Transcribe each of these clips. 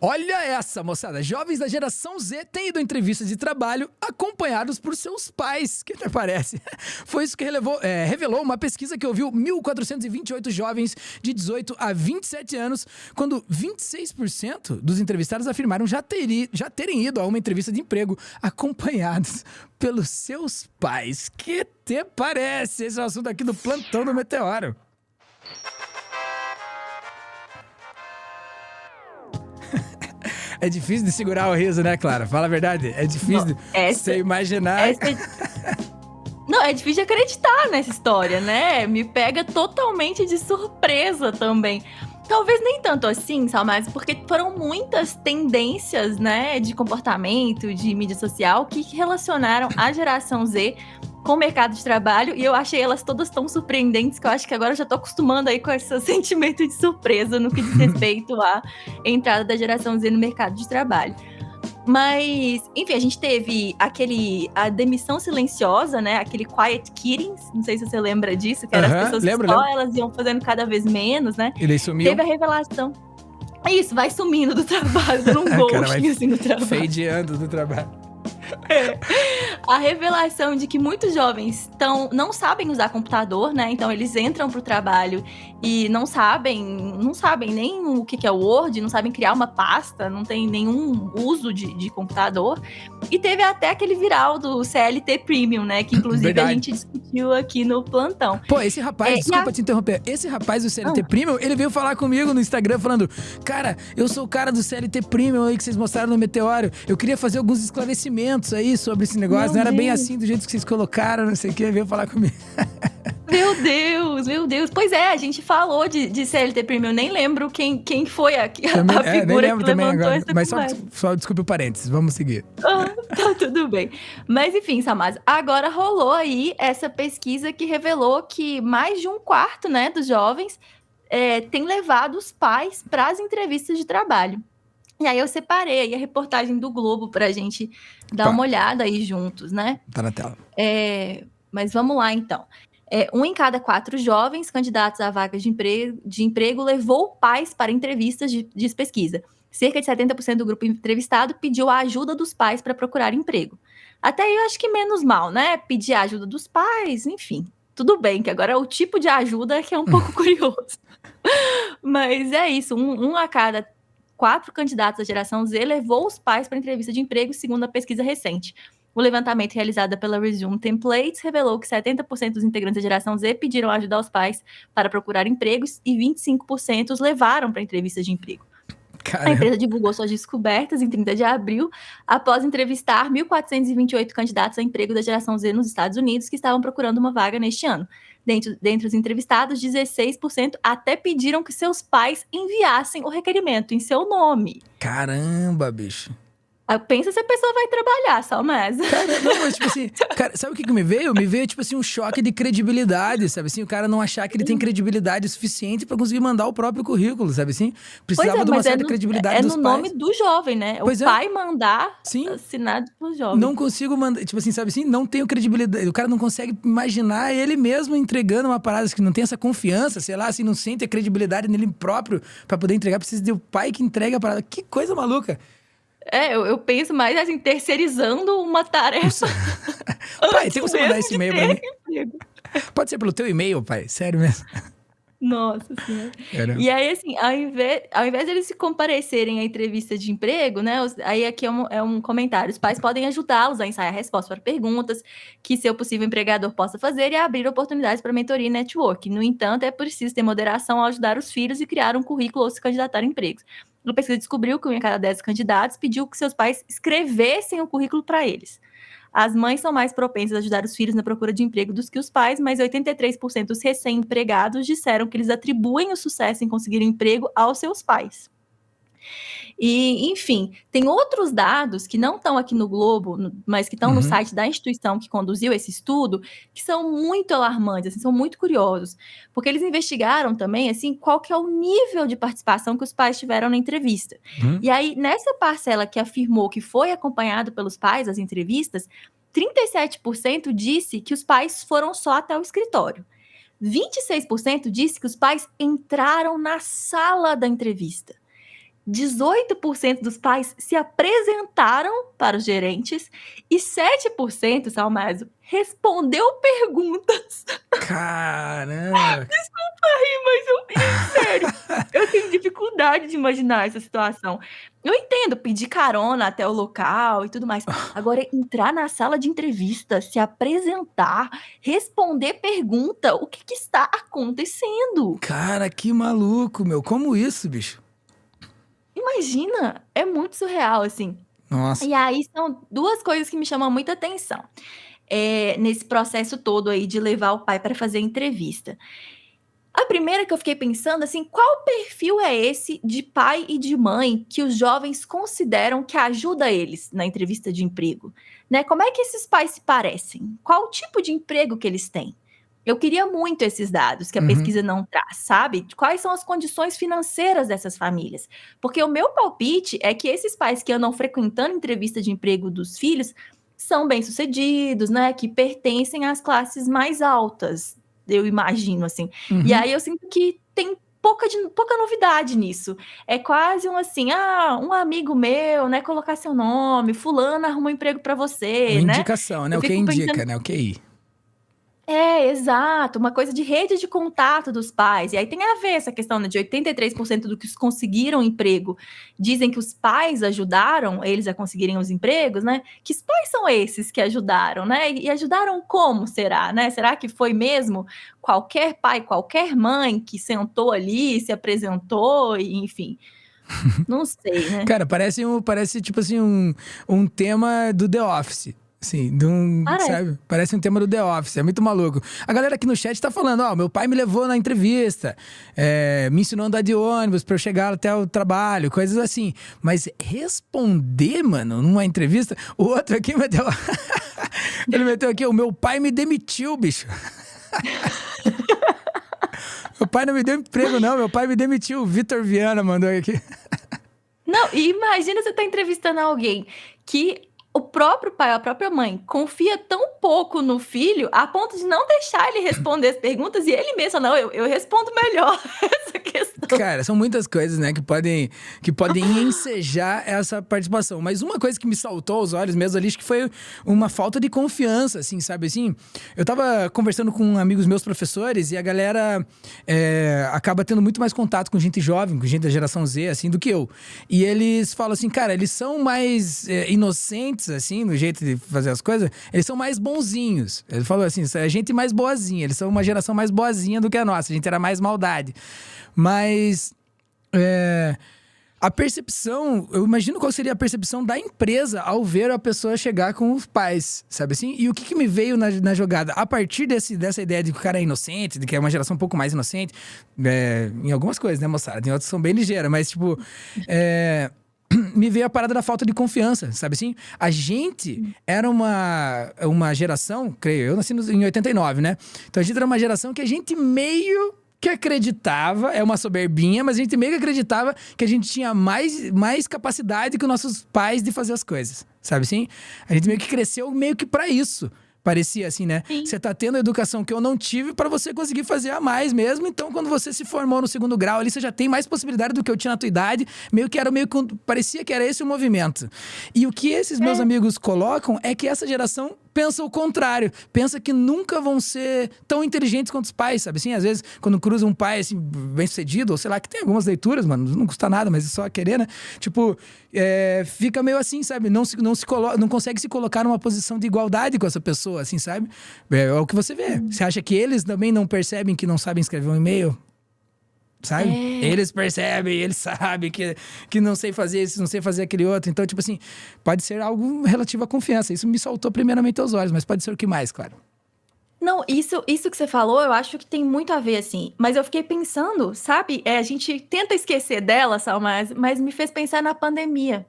Olha essa, moçada. Jovens da geração Z têm ido a entrevistas de trabalho acompanhados por seus pais. Que até parece. Foi isso que revelou uma pesquisa que ouviu 1.428 jovens de 18 a 27 anos, quando 26% dos entrevistados afirmaram já terem ido a uma entrevista de emprego acompanhados pelos seus pais. Que te parece? Esse é o assunto aqui do Plantão do Meteoro. É difícil de segurar o riso, né, Clara? Fala a verdade. É difícil de você imaginar. Não, é difícil de acreditar nessa história, né? Me pega totalmente de surpresa também. Talvez nem tanto assim, Salmaz, porque foram muitas tendências, né, de comportamento, de mídia social, que relacionaram a geração Z com o mercado de trabalho, e eu achei elas todas tão surpreendentes que eu acho que agora eu já tô acostumando aí com esse sentimento de surpresa no que diz respeito à entrada da geração Z no mercado de trabalho. Mas, enfim, a gente teve a demissão silenciosa, né? Aquele quiet quitting, não sei se você lembra disso, que eram as pessoas que elas iam fazendo cada vez menos, né? E daí sumiu. Teve a revelação. Isso, vai sumindo do trabalho, dando um ghosting assim no trabalho. Fadeando do trabalho. A revelação de que muitos jovens não sabem usar computador, né? Então eles entram pro trabalho e não sabem nem o que é o Word, não sabem criar uma pasta, não tem nenhum uso de computador. E teve até aquele viral do CLT Premium, né? Que inclusive Verdade. A gente discutiu aqui no plantão. Pô, esse rapaz, desculpa te interromper, esse rapaz do CLT Premium, ele veio falar comigo no Instagram falando: cara, eu sou o cara do CLT Premium aí que vocês mostraram no Meteoro, eu queria fazer alguns esclarecimentos aí sobre esse negócio, não era bem assim do jeito que vocês colocaram, não sei o que, veio falar comigo. Meu Deus. Pois é, a gente falou de CLT Premium, nem lembro quem foi a figura que levantou agora, essa mas só desculpe o parênteses, vamos seguir. Tá tudo bem. Mas enfim, Samaz, agora rolou aí essa pesquisa que revelou que mais de um quarto, né, dos jovens tem levado os pais para as entrevistas de trabalho. E aí eu separei aí a reportagem do Globo pra gente dar uma olhada aí juntos, né? Tá na tela. Mas vamos lá, então. 1 em cada 4 jovens candidatos a vagas de emprego levou pais para entrevistas de pesquisa. Cerca de 70% do grupo entrevistado pediu a ajuda dos pais para procurar emprego. Até aí eu acho que menos mal, né? Pedir a ajuda dos pais, enfim. Tudo bem, que agora é o tipo de ajuda que é um pouco curioso. Mas é isso, um a cada 4 candidatos da geração Z levou os pais para entrevista de emprego, segundo a pesquisa recente. O levantamento realizado pela Resume Templates revelou que 70% dos integrantes da geração Z pediram ajuda aos pais para procurar empregos e 25% os levaram para entrevistas de emprego. Caramba. A empresa divulgou suas descobertas em 30 de abril, após entrevistar 1.428 candidatos a emprego da geração Z nos Estados Unidos que estavam procurando uma vaga neste ano. Dentre os entrevistados, 16% até pediram que seus pais enviassem o requerimento em seu nome. Caramba, bicho. Pensa se a pessoa vai trabalhar, Salmaz. Cara, não, mas tipo assim, cara, sabe o que me veio? Me veio, tipo assim, um choque de credibilidade, sabe assim? O cara não achar que ele tem credibilidade suficiente pra conseguir mandar o próprio currículo, sabe assim? Precisava de uma certa credibilidade dos pais. É no nome do jovem, né? O pai mandar assinado pro jovem. Não consigo mandar, tipo assim, sabe assim? Não tenho credibilidade. O cara não consegue imaginar ele mesmo entregando uma parada que não tem essa confiança, sei lá, assim, não sente a credibilidade nele próprio pra poder entregar. Precisa de um pai que entrega a parada. Que coisa maluca. Eu penso mais assim, terceirizando uma tarefa. Pai, tem como você mandar esse e-mail pra mim? Pode ser pelo teu e-mail, pai? Sério mesmo? Nossa Senhora. Caramba. E aí, assim, ao invés de eles se comparecerem à entrevista de emprego, né? Aí aqui é um comentário. Os pais podem ajudá-los a ensaiar respostas para perguntas que seu possível empregador possa fazer e abrir oportunidades para mentoria e network. No entanto, é preciso ter moderação ao ajudar os filhos e criar um currículo ou se candidatar a empregos. A pesquisa descobriu que 1 em cada 10 candidatos pediu que seus pais escrevessem o currículo para eles. As mães são mais propensas a ajudar os filhos na procura de emprego do que os pais, mas 83% dos recém-empregados disseram que eles atribuem o sucesso em conseguir emprego aos seus pais. E, enfim, tem outros dados que não estão aqui no Globo, mas que estão no site da instituição que conduziu esse estudo, que são muito alarmantes, assim, são muito curiosos, porque eles investigaram também, assim, qual que é o nível de participação que os pais tiveram na entrevista. E aí, nessa parcela que afirmou que foi acompanhado pelos pais as entrevistas, 37% disse que os pais foram só até o escritório. 26% disse que os pais entraram na sala da entrevista. 18% dos pais se apresentaram para os gerentes e 7%, Salmazo, respondeu perguntas. Caramba! Desculpa aí, mas sério, eu tenho dificuldade de imaginar essa situação. Eu entendo pedir carona até o local e tudo mais. Agora, entrar na sala de entrevista, se apresentar, responder pergunta, o que está acontecendo? Cara, que maluco, meu. Como isso, bicho? Imagina, é muito surreal, assim. Nossa. E aí são duas coisas que me chamam muita atenção, nesse processo todo aí de levar o pai para fazer entrevista. A primeira que eu fiquei pensando, assim, qual perfil é esse de pai e de mãe que os jovens consideram que ajuda eles na entrevista de emprego? Né? Como é que esses pais se parecem? Qual o tipo de emprego que eles têm? Eu queria muito esses dados que a pesquisa não traz, sabe? Quais são as condições financeiras dessas famílias? Porque o meu palpite é que esses pais que andam frequentando entrevista de emprego dos filhos são bem-sucedidos, né? Que pertencem às classes mais altas, eu imagino, assim. E aí eu sinto que tem pouca novidade nisso. É quase assim, um amigo meu, né? Colocar seu nome, fulano arruma um emprego para você, Uma né? indicação, né? Eu O que fico indica, pensando, né? O QI. exato, uma coisa de rede de contato dos pais. E aí tem a ver essa questão, né, de 83% do que conseguiram emprego dizem que os pais ajudaram eles a conseguirem os empregos, né? Que pais são esses que ajudaram, né? E ajudaram como, será, né? Será que foi mesmo qualquer pai, qualquer mãe que sentou ali, se apresentou, e, enfim, não sei, né? Cara, parece tipo assim, um tema do The Office. Assim, Parece. sabe? Parece um tema do The Office, é muito maluco. A galera aqui no chat tá falando, meu pai me levou na entrevista, me ensinou a andar de ônibus pra eu chegar até o trabalho, coisas assim. Mas responder, mano, numa entrevista, o outro aqui meteu... Ele meteu aqui, o meu pai me demitiu, bicho. Meu pai não me deu emprego, não, meu pai me demitiu. O Vitor Viana mandou aqui. Não, e imagina você tá entrevistando alguém que o próprio pai, a própria mãe, confia tão pouco no filho a ponto de não deixar ele responder as perguntas e ele mesmo, não, eu respondo melhor essa questão. Cara, são muitas coisas, né, que podem ensejar essa participação. Mas uma coisa que me saltou aos olhos mesmo ali, acho que foi uma falta de confiança, assim, sabe assim? Eu tava conversando com amigos meus professores e a galera acaba tendo muito mais contato com gente jovem, com gente da geração Z, assim, do que eu. E eles falam assim, cara, eles são mais inocentes, assim, no jeito de fazer as coisas, eles são mais bonzinhos. Ele falou assim, a gente mais boazinha, eles são uma geração mais boazinha do que a nossa, a gente era mais maldade. Mas a percepção, eu imagino qual seria a percepção da empresa ao ver a pessoa chegar com os pais, sabe assim? E o que me veio na jogada? A partir dessa ideia de que o cara é inocente, de que é uma geração um pouco mais inocente, em algumas coisas, né, moçada? Em outras são bem ligeiras, mas tipo... me veio a parada da falta de confiança, sabe assim? A gente era uma geração, creio, eu nasci em 89, né? Então a gente era uma geração que a gente meio que acreditava, é uma soberbinha, mas a gente meio que acreditava que a gente tinha mais capacidade que os nossos pais de fazer as coisas, sabe assim? A gente meio que cresceu meio que pra isso. Parecia assim, né? Você tá tendo a educação que eu não tive pra você conseguir fazer a mais mesmo. Então, quando você se formou no segundo grau ali, você já tem mais possibilidade do que eu tinha na tua idade. Parecia que era esse o movimento. E o que esses meus amigos colocam é que essa geração pensa o contrário. Pensa que nunca vão ser tão inteligentes quanto os pais, sabe assim? Às vezes, quando cruza um pai, assim, bem-sucedido, ou sei lá, que tem algumas leituras, mano, não custa nada, mas é só querer, né? Tipo, fica meio assim, sabe? Não consegue se colocar numa posição de igualdade com essa pessoa, assim, sabe? É o que você vê. Você acha que eles também não percebem que não sabem escrever um e-mail? Sabe? Eles percebem, eles sabem que não sei fazer isso, não sei fazer aquele outro. Então, tipo assim, pode ser algo relativo à confiança. Isso me saltou primeiramente aos olhos, mas pode ser o que mais, claro. Não, isso que você falou, eu acho que tem muito a ver, assim. Mas eu fiquei pensando, sabe? A gente tenta esquecer dela, Sal, mas me fez pensar na pandemia,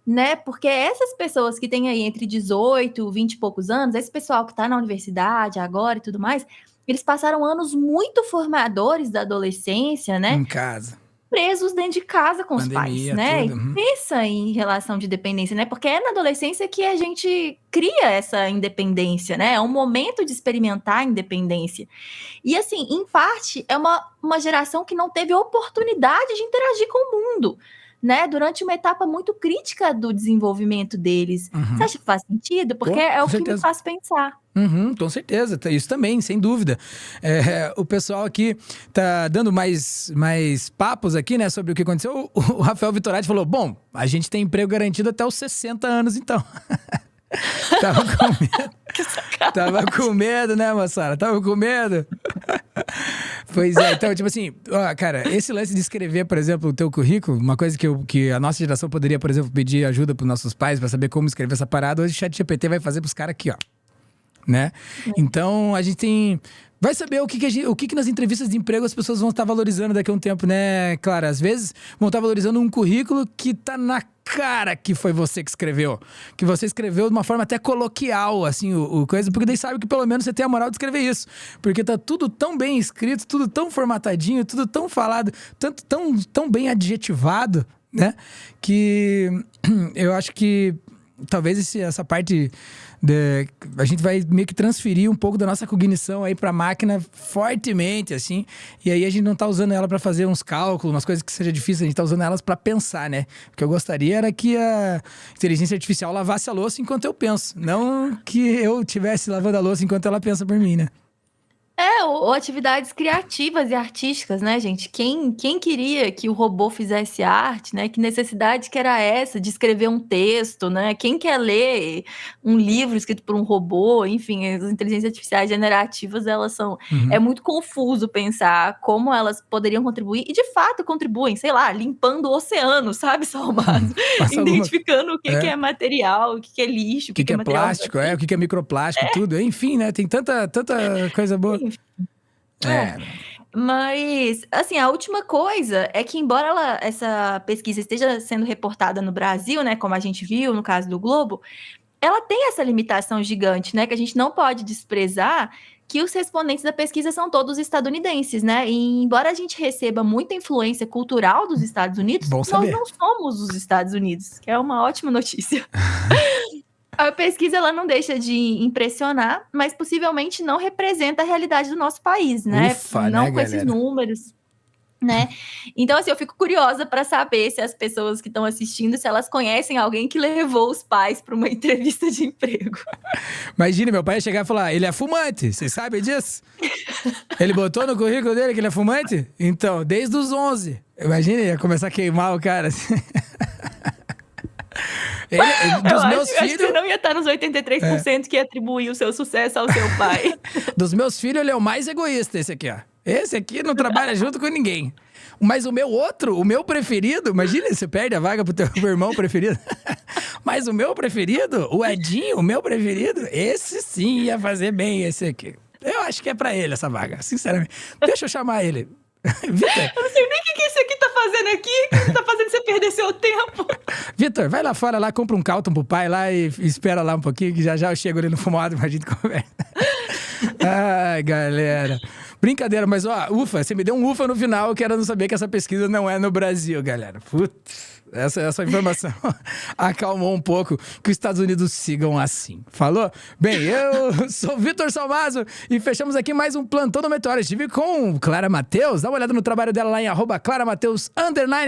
né? Porque essas pessoas que têm aí entre 18, 20 e poucos anos, esse pessoal que tá na universidade agora e tudo mais, eles passaram anos muito formadores da adolescência, né? Em casa. Presos dentro de casa com os pais, Pandemia, né? tudo. E pensa em relação de dependência, né? Porque é na adolescência que a gente cria essa independência, né? É um momento de experimentar a independência. E, assim, em parte, é uma geração que não teve oportunidade de interagir com o mundo, né, durante uma etapa muito crítica do desenvolvimento deles. Você acha que faz sentido? Porque é o que me faz pensar. Com certeza, isso também, sem dúvida. O pessoal aqui tá dando mais papos aqui, né, sobre o que aconteceu. O Rafael Vitorati falou, bom, a gente tem emprego garantido até os 60 anos, então. Tava com medo. Tava com medo, né, moçada? Tava com medo. Pois é, então, tipo assim, ó, cara, esse lance de escrever, por exemplo, o teu currículo, uma coisa que a nossa geração poderia, por exemplo, pedir ajuda pros nossos pais pra saber como escrever essa parada, hoje o ChatGPT vai fazer pros caras aqui, ó. Né? Então, a gente vai saber o que nas entrevistas de emprego as pessoas vão estar valorizando daqui a um tempo, né, Clara? Às vezes vão estar valorizando um currículo que tá na cara que foi você que escreveu. Que você escreveu de uma forma até coloquial, assim, coisa, porque daí sabe que pelo menos você tem a moral de escrever isso. Porque tá tudo tão bem escrito, tudo tão formatadinho, tudo tão falado, tão bem adjetivado, né? Que eu acho que talvez essa parte a gente vai meio que transferir um pouco da nossa cognição aí pra máquina fortemente, assim. E aí a gente não tá usando ela pra fazer uns cálculos, umas coisas que seja difícil, a gente tá usando elas pra pensar, né? O que eu gostaria era que a inteligência artificial lavasse a louça enquanto eu penso. Não que eu estivesse lavando a louça enquanto ela pensa por mim, né? Ou atividades criativas e artísticas, né, gente? Quem queria que o robô fizesse arte, né? Que necessidade que era essa de escrever um texto, né? Quem quer ler um livro escrito por um robô? Enfim, as inteligências artificiais generativas, elas são... É muito confuso pensar como elas poderiam contribuir, e de fato contribuem, sei lá, limpando o oceano, sabe, Salmado? Identificando o que é material, o que é lixo, o que é material plástico, o que é microplástico, tudo. Enfim, né? Tem tanta coisa boa. Mas, assim, a última coisa é que, embora essa pesquisa esteja sendo reportada no Brasil, né, como a gente viu no caso do Globo, ela tem essa limitação gigante, né, que a gente não pode desprezar, que os respondentes da pesquisa são todos estadunidenses, né, e embora a gente receba muita influência cultural dos Estados Unidos, nós não somos os Estados Unidos, que é uma ótima notícia. A pesquisa, ela não deixa de impressionar, mas possivelmente não representa a realidade do nosso país, né? Ufa, não né, com esses números, né? Então, assim, eu fico curiosa para saber se as pessoas que estão assistindo, se elas conhecem alguém que levou os pais para uma entrevista de emprego. Imagina, meu pai ia chegar e falar, ele é fumante, vocês sabem disso? Ele botou no currículo dele que ele é fumante? Então, desde os 11. Imagina, ia começar a queimar o cara assim. Acho que você não ia estar nos 83% que atribuir o seu sucesso ao seu pai. Dos meus filhos, ele é o mais egoísta, esse aqui, ó. Esse aqui não trabalha junto com ninguém. Mas o meu preferido, imagina, você perde a vaga pro teu irmão preferido. Mas o meu preferido, o Edinho, o meu preferido, esse sim ia fazer bem, esse aqui. Eu acho que é pra ele essa vaga, sinceramente. Deixa eu chamar ele. Vitor. Eu não sei nem o que esse aqui tá fazendo aqui, o que tá fazendo você perder seu tempo. Vitor, vai lá fora, lá, compra um Calton pro pai lá e espera lá um pouquinho, que já eu chego ali no fumado pra gente conversa. Ai, galera. Brincadeira, mas ó, ufa, você me deu um ufa no final, que era não saber que essa pesquisa não é no Brasil, galera. Putz. Essa informação acalmou um pouco, que os Estados Unidos sigam assim. Falou? Bem, eu sou o Vitor Salmazo e fechamos aqui mais um Plantão do Meteoro. Estive com Clara Mateus. Dá uma olhada no trabalho dela lá em @ClaraMateus_,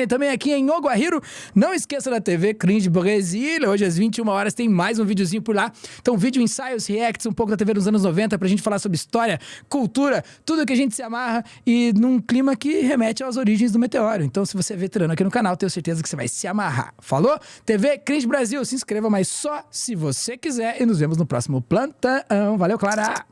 também aqui em Oguahiro. Não esqueça da TV Cringe Brasília. Hoje às 21 horas tem mais um videozinho por lá. Então, vídeo, ensaios, reacts, um pouco da TV dos anos 90 pra gente falar sobre história, cultura, tudo que a gente se amarra e num clima que remete às origens do Meteoro. Então, se você é veterano aqui no canal, tenho certeza que você vai se amarrar. Falou? TV Cringe Brasil, se inscreva, mas só se você quiser. E nos vemos no próximo Plantão. Valeu, Clara!